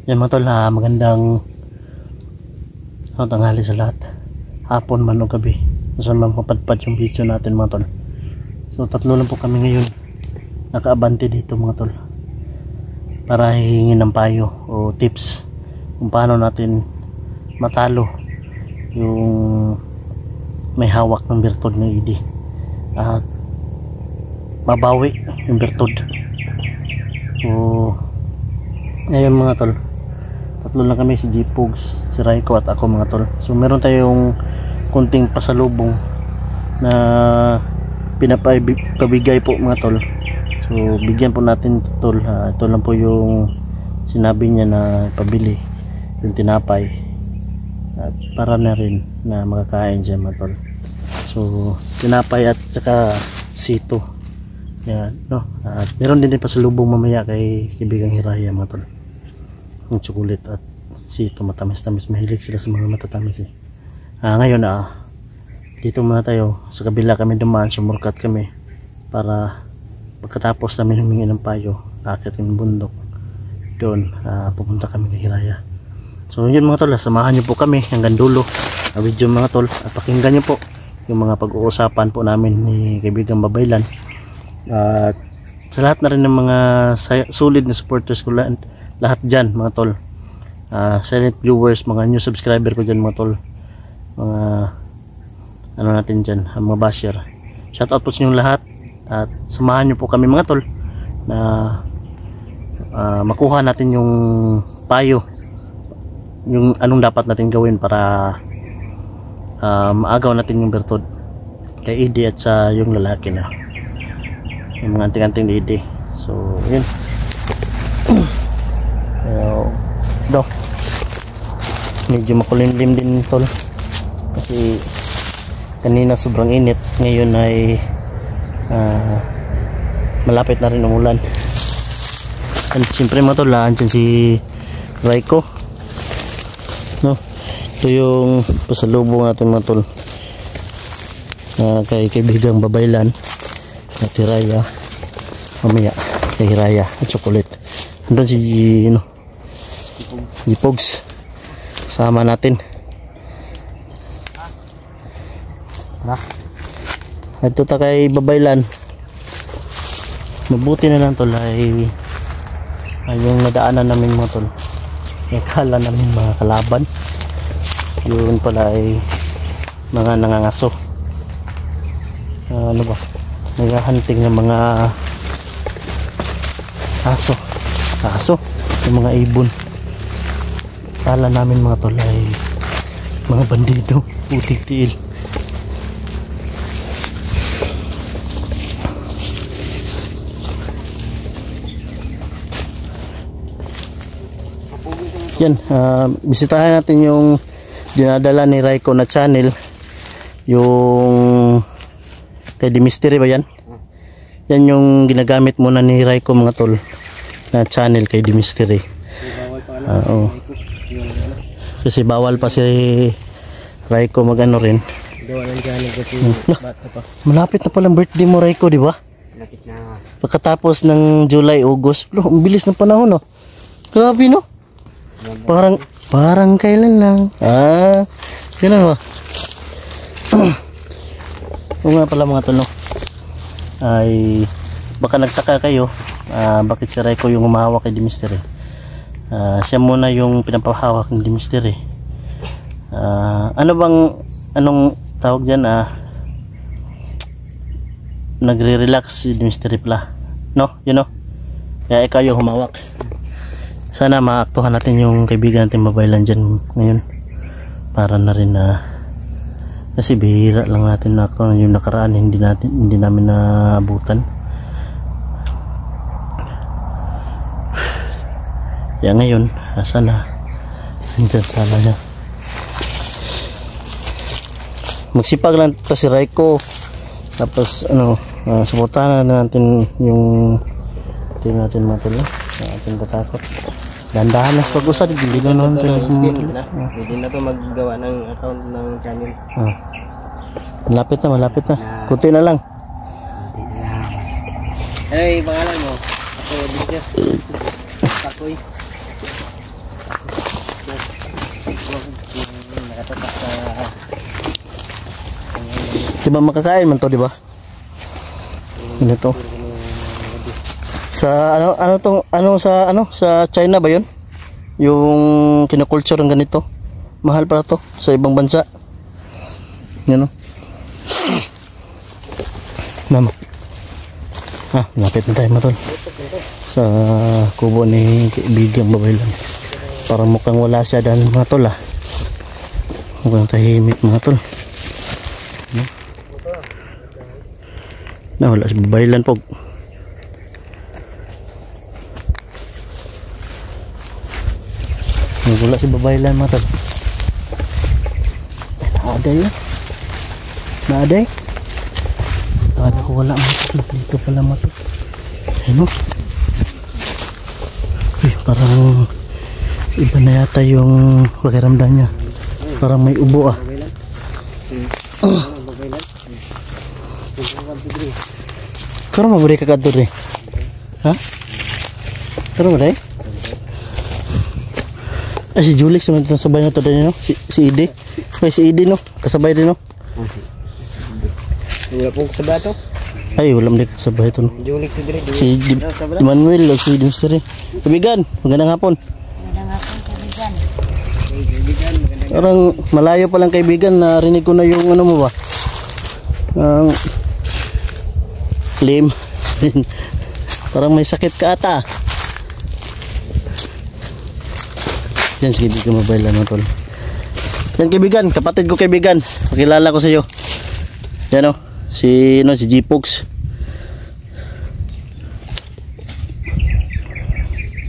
Yan mga tol, magandang tanghali sa lahat. Hapon man o gabi, saan man mapadpad yung video natin mga tol. So tatlo lang po kami ngayon nakaabante dito mga tol, para hihingi ng payo o tips kung paano natin matalo yung may hawak ng bertod ng ID at mabawi yung bertod. So ngayon mga tol, tatlo lang kami, si G-Pogs, si Raiko at ako mga tol. So meron tayong kunting pasalubong na pinapabigay po mga tol. So bigyan po natin tol. Ito lang po yung sinabi niya na pabili, yung tinapay, at para na rin na makakain siya mga tol. So tinapay at saka sito yan, no? At meron din pasalubong mamaya kay kaibigang Hiraya mga tol, yung chocolate at sito, matamis-tamis. Mahilig sila sa mga matatamis eh. Ngayon dito muna tayo sa kabila, kami dumaan, sumurkat kami para pagkatapos namin humingi ng payo, akit yung bundok doon, pupunta kami kay Hiraya. So yun mga tol, samahan nyo po kami hanggang dulo video mga tol, at pakinggan nyo po yung mga pag-uusapan po namin ni kaibigang Babaylan, at sa lahat na rin ng mga solid na supporters ko, lahat dyan mga tol, silent viewers, mga new subscriber ko dyan mga tol, mga ano natin dyan, mga basher, shout out po sa inyong lahat. At samahan nyo po kami mga tol na makuha natin yung payo, yung anong dapat natin gawin para maagaw natin yung bertod kay ID at sa yung lalaki na yung mga anting-anting ni ID. So yun, medyo makulimlim din tol kasi kanina sobrang init, ngayon ay malapit na rin umulan. And siyempre mga tol, andyan si Raiko, no? Ito yung pasalubong natin mga tol, kay kaibigang Babaylan at Hiraya, mamaya kay Hiraya at chocolate. Andun si G-Pogs, sama natin. Ito ta kay Babaylan, mabuti na lang tol ay yung nadaanan namin mga tol, kala namin mga kalaban, yun pala ay mga nangangaso, ano ba, naghahanting ng mga aso, yung mga ibon. Kala namin mga tol ay mga bandido, putik tiil. Yan, bisitahin natin yung dinadala ni Raiko na channel, yung kay The Mystery ba yan? Yan yung ginagamit muna ni Raiko mga tol, na channel kay The Mystery. Kasi bawal pa si Raiko magano rin. Malapit na palang birthday mo Raiko, di ba? Malapit na. Pagkatapos ng July, August, ang bilis ng panahon, no? Grabe, no? Parang kailan lang. Ganun ba? O nga pala mga tol, no? Ay baka nagtaka kayo, bakit si Raiko yung humahawak kay The Mystery. Siya muna yung pinapahawak ng The Mystery. Anong tawag dyan, nagre-relax si The Mystery pala, no? You know? Kaya ikaw yung humawak. Sana maaktuhan natin yung kaibigan natin Babaylan dyan ngayon, para na rin kasi bihira lang natin naaktuhan. Yung nakaraan hindi namin naabutan. Kaya ngayon sana andyan sana niya. Magsipag lang kasi Raiko, tapos suportahan na natin yung team natin mga tol, natin katakot. Dandahan na sa pag-usad, hindi na naman pwede na ito maggawa ng account ng channel. Malapit na, kunti na lang. Ano yung pangalan mo? Ako, Takoy. Di ba makakain man to, di ba? Ganito. Sa sa China ba 'yon? Yung kinokulture ng ganito. Mahal pala to sa ibang bansa. Yan o. Mama. Lapit na tayo matol. Sa kubo ni kaibigang babaylan. Parang mukhang wala siya dahil mga tol mukhang tahimik mga tol. Wala si babaylan po. Wala si babaylan mga tol. Naaday yun. Naaday. Akala ko wala mga tol. Dito pala mga tol. Ayun o. Parang iba na yata yung pakiramdam niya. Parang may ubo Karon maburi ka kadto rin. Ha? Karon mo rin? Si Julix naman ito sabay na ito din, no? Si Ide. May si Ide, no? Kasabay din, no? Wala pong kasabay ito? Ay, wala mo din kasabay ito, no? Julix si Dire. Si Manuel o si Dimsiri. Kaibigan, magandang hapon. Magandang hapon, kaibigan. Parang malayo pa lang kaibigan, narinig ko na yung ano mo ba? Lim. Parang may sakit ka ata. Yan si kaibigan mobile lang tol. Yan kaibigan, kapatid ko kaibigan. Pakilala ko sa iyo. Yan o, si G-Pox.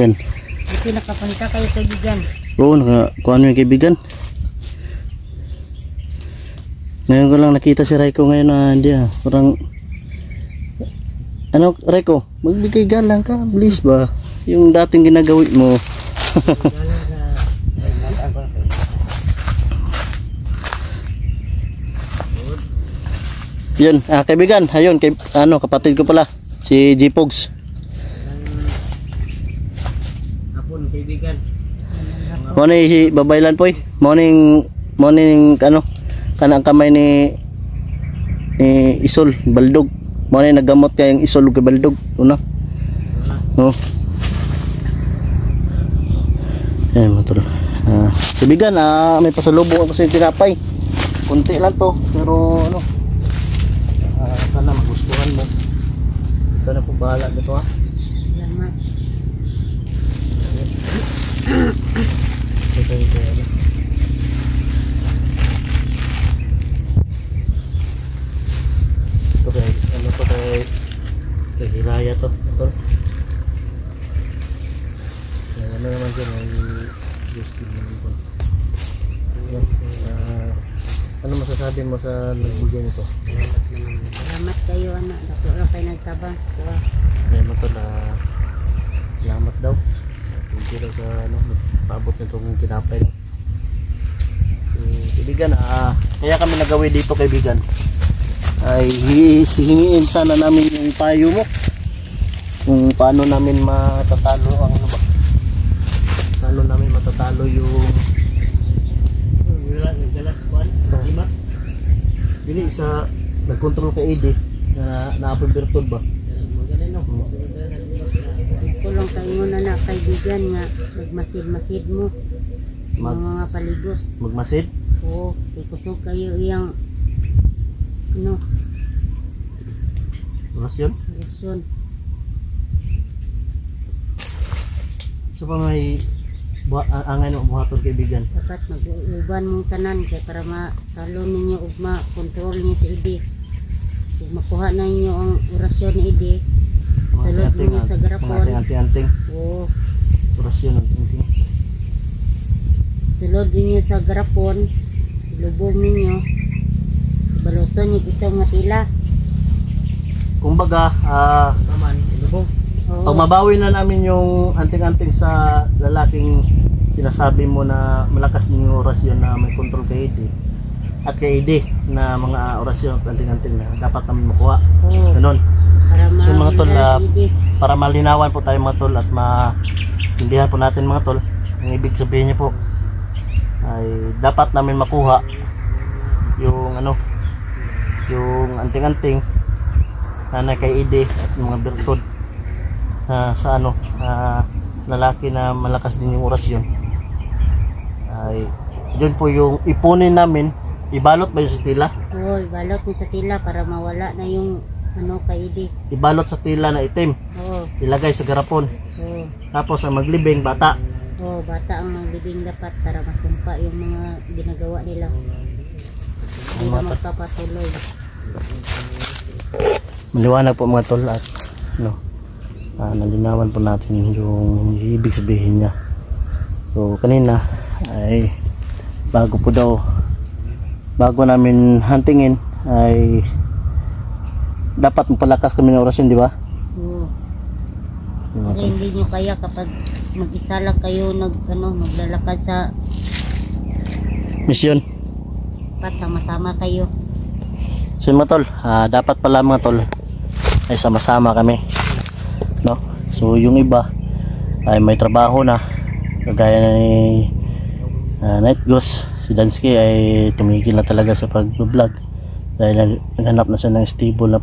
Yan. Ito nakapunta kayo kaibigan. Oo, nakakuha yung kaibigan. Ngayon ko lang nakita si Raiko ngayon na hindi parang ano Raiko, magbigay galang ka, please ba? Yung dating ginagawi mo. Yun, kaibigan, ayun, kapatid ko pala, si G-Pogs. Hapon, kaibigan. Morning si babaylan po morning kanang kamay ni Isol Baldog. Morning naggamot kay yung Isol kay Baldog una. Matulog. Kaibigan, may pasalubong ako sa tinapay. Kunti lang to, pero sana magustuhan mo. Ito na po bahala dito Salamat. Ito kay Hiraya to. Ito. Ano naman dyan ay Justin naman po. Ano masasabi mo sa nagbigay nito? Salamat kayo anak. Dako lang kayo nagtabang. Kaya mo ito na salamat daw. Thank you daw sa nagpabot nitong kinapay. Kaibigan, kaya kami nagawi dito kaibigan. Ay hihingiin sana namin yung payo mo. Kung paano namin matatalo ang paano namin matatalo yung galas kuan lima. Dili sa nagkontrol kay AD na naapoy bertod ba? Magaling no. Tulong kayo muna na kaibigan nga magmasid-masid mo. Mga palibot. Magmasid? Oo, ikusog kayo iyang Rasyon? rasyon. So pa may angay mo buhaton kaibigan. Dapat mag-uban mong tanan kay para matalo ninyo ug ma-control niyo si Ide. Ug makuha na ninyo ang orasyon ni Ide. Sulod ninyo sa garapon. Anting-anting. Oo. Rasyon ang anting. Sulod ninyo sa garapon. Ilubog ninyo. Baluton niyo itong nga tila. Kumbaga, Naman, ilubog. Oo. pag mabawi na namin yung anting-anting sa lalaking sinasabi mo na malakas din yung orasyon na may control kay AD at kay AD na mga orasyon anting-anting na dapat namin makuha. Oo. Ganon. Para So mga tol, si Ide. para malinawan po tayo mga tol at maintindihan po natin mga tol, ang ibig sabihin niyo po ay dapat namin makuha yung ano, yung anting-anting na kay Ide at yung mga berkod sa ano, lalaki na malakas din yung orasyon. Ay yun po yung ipunin namin. Ibalot ba yun sa tila? Oo, ibalot mo sa tila para mawala na yung ano kay Ide. Ibalot sa tila na itim, Oo. ilagay sa garapon, Oo. tapos ang maglibing bata. Oo, bata ang maglibing dapat para masumpa yung mga ginagawa nila. Hindi na magpapatuloy. Maliwanag po mga tol at no, nalinawan po natin yung ibig sabihin niya. So kanina ay bago namin huntingin ay dapat mapalakas kami ng orasyon, di ba? Oo. Kasi hindi nyo kaya kapag mag-isa lang kayo maglalakad sa misyon. dapat sama-sama kayo. So mga tol, dapat pala mga tol ay sama-sama kami, no? So yung iba ay may trabaho na, kagaya ni Night Ghost. Si Dansky ay tumigil na talaga sa pag-vlog dahil naghanap na siya ng stable na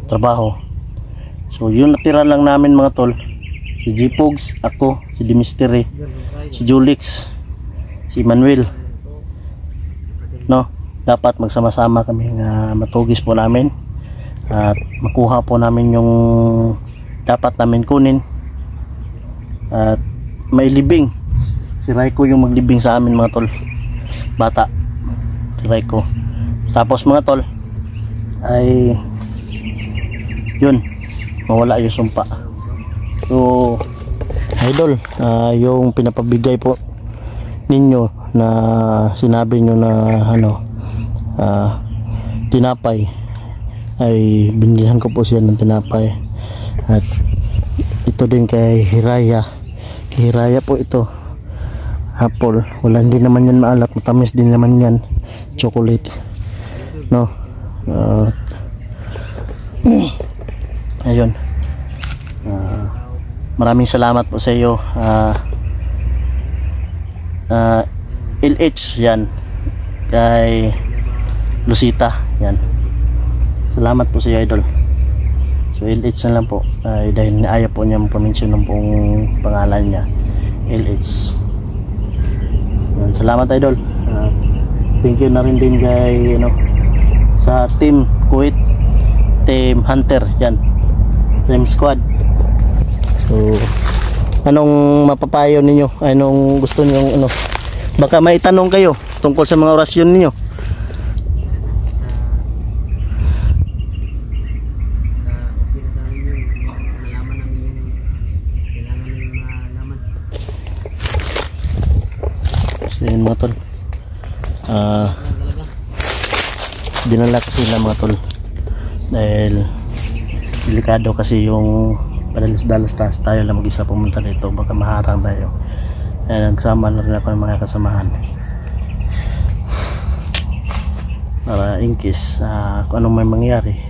trabaho. So yun, natira lang namin mga tol, si G-Pogs, ako, si Dimystery, si Julix, si Manuel, no? Dapat magsama-sama kami na matugis po namin at makuha po namin yung dapat namin kunin at mailibing. Si Raiko yung maglibing sa amin mga tol, bata, si Raiko. Tapos mga tol ay yun, mawala yung sumpa. So idol, yung pinapabigay po ninyo na sinabi nyo na tinapay, ay binilihan ko po siya ng tinapay. At ito din kay Hiraya po ito, apple. Wala, hindi naman yan maalat, matamis din naman yan, chocolate, no? Ayun, maraming salamat po sa iyo, LH, yan kay Lucita, yan. Salamat po sa iyo idol. So LH na lang po, dahil ayaw po niya pamention ng pong pangalan niya, LH. Salamat idol. Thank you na rin din kay sa team Kuwait, team Hunter, yan, team squad. So anong mapapayo ninyo, anong gusto niyo, baka may tanong kayo tungkol sa mga orasyon niyo. Ayan mga tol, dinala kasi sila mga tol dahil delikado kasi yung padalas-dalas tayo lang mag-isa pumunta dito, baka maharang tayo. Ayan, nagsama na rin ako ng mga kasamahan para in case kung anong may mangyari,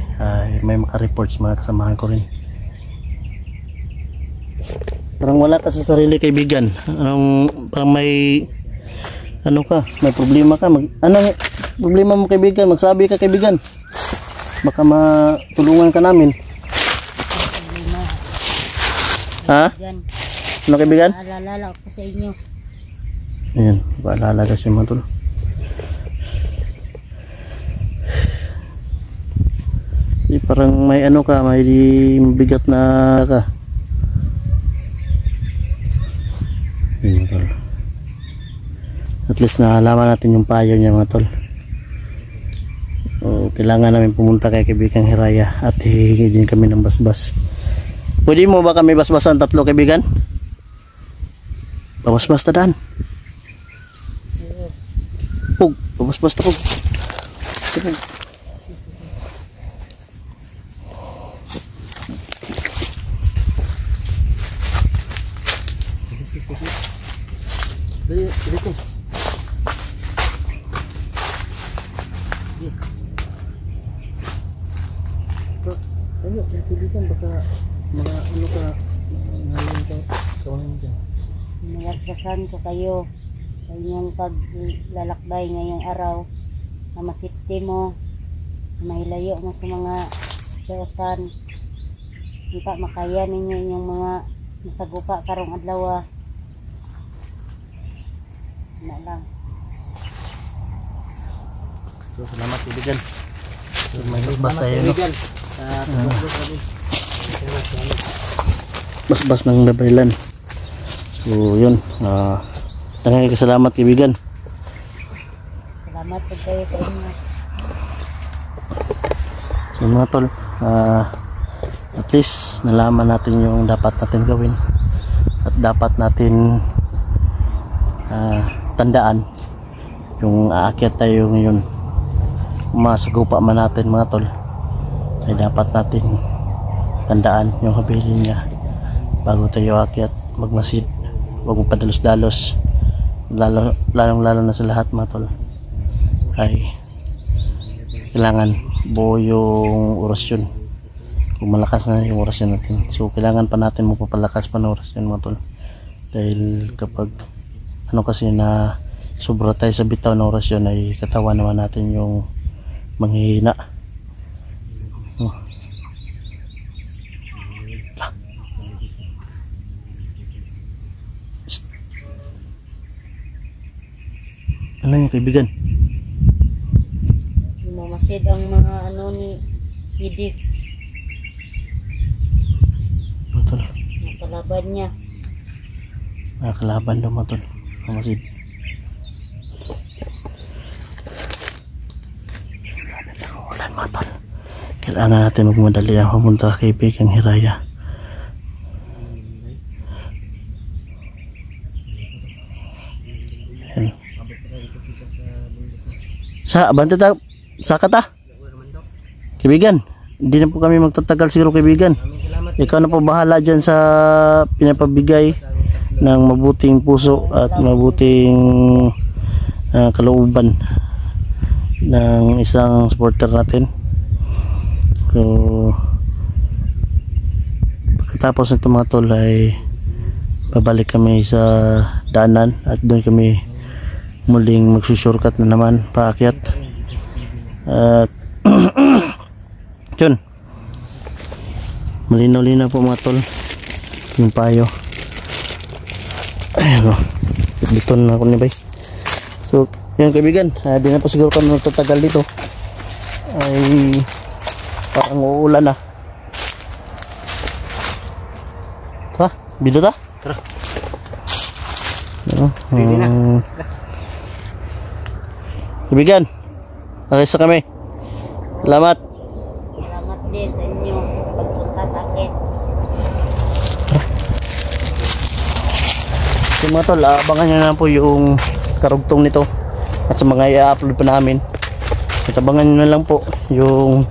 may maka-reports mga kasamahan ko rin. Parang wala ka sa sarili kaibigan, parang may may problema ka, anong problema mo kaibigan, magsabi ka kaibigan, baka matulungan ka namin. Ha? Ano kaibigan? Paalala ko sa inyo. Ayan, paalala kasi mga tol. Parang may may bigat na ka. Ayan tol. At least nalaman natin yung payo niya mga tol. So, kailangan namin pumunta kay kaibigan Hiraya at hihingi din kami ng basbas. Pwede mo ba kami basbasan 3 kaibigan? Babasbas ta daan. Pug, babasbas ta pug. Dito. Ayo, kaibigan, baka mga ka ngayon ka kawain dyan. Nilasgasan ko kayo sa inyong paglalakbay ngayong araw na masipti mo, na mahilayo mo sa mga daotan. Kita makaya ninyo inyong mga masagupa karong adlaw. Na lang. So salamat kaibigan. So may bas tayo no. Kaibigan. Tubok kami. Bas-bas ng Babaylan. So yun, salamat kaibigan. Salamat po kayo sa inyo. So mga tol, at least nalaman natin yung dapat natin gawin at dapat natin tandaan yung aakyat tayo ngayon. Masagupa man natin mga tol, ay dapat natin tandaan yung habilin niya bago tayo aakyat, magmasid, huwag magpadalos-dalos, lalong-lalo na sa lahat mga tol ay kailangan buo yung orasyon. Kung malakas na yung orasyon natin, so kailangan pa natin magpapalakas pa ng orasyon mga tol, dahil kapag ano kasi na sobra tayo sa bitaw ng orasyon ay katawan naman natin yung manghihina. Ano yung kaibigan? Mamasid ang mga ano ni Idi. Matol. Nakalaban niya. Nakakalaban daw matol. Mamasid. Ulan matol. Kailangan natin magmadali ang pumunta kay Bigang Hiraya. Ayan. Sa abante ta, saka ta. Kaibigan, hindi na po kami magtatagal siguro kaibigan. Ikaw na po bahala dyan sa pinapabigay ng mabuting puso at mabuting kalooban ng isang supporter natin. So pagkatapos nito mga tol ay babalik kami sa daanan at doon kami muling magsusurkat na naman paakyat. At yun, malinaw-linaw po mga tol yung payo. Ayan o, dito na ako ni bay. So yun kaibigan, di na po siguro kami magtatagal dito, ay parang uulan na. Tara, bido ta? Tara. Ready na. Kaibigan, alis na kami. Salamat. Salamat din sa inyo pagpunta sa akin. So mga tol, abangan nyo na po yung karugtong nito at sa mga i-upload pa namin. At abangan nyo na lang po yung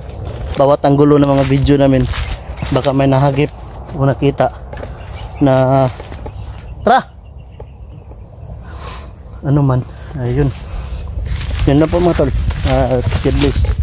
bawat anggulo ng mga video namin. Baka may nahagip o nakita na tara ano man, ayun. Yun na po mga tol. God bless.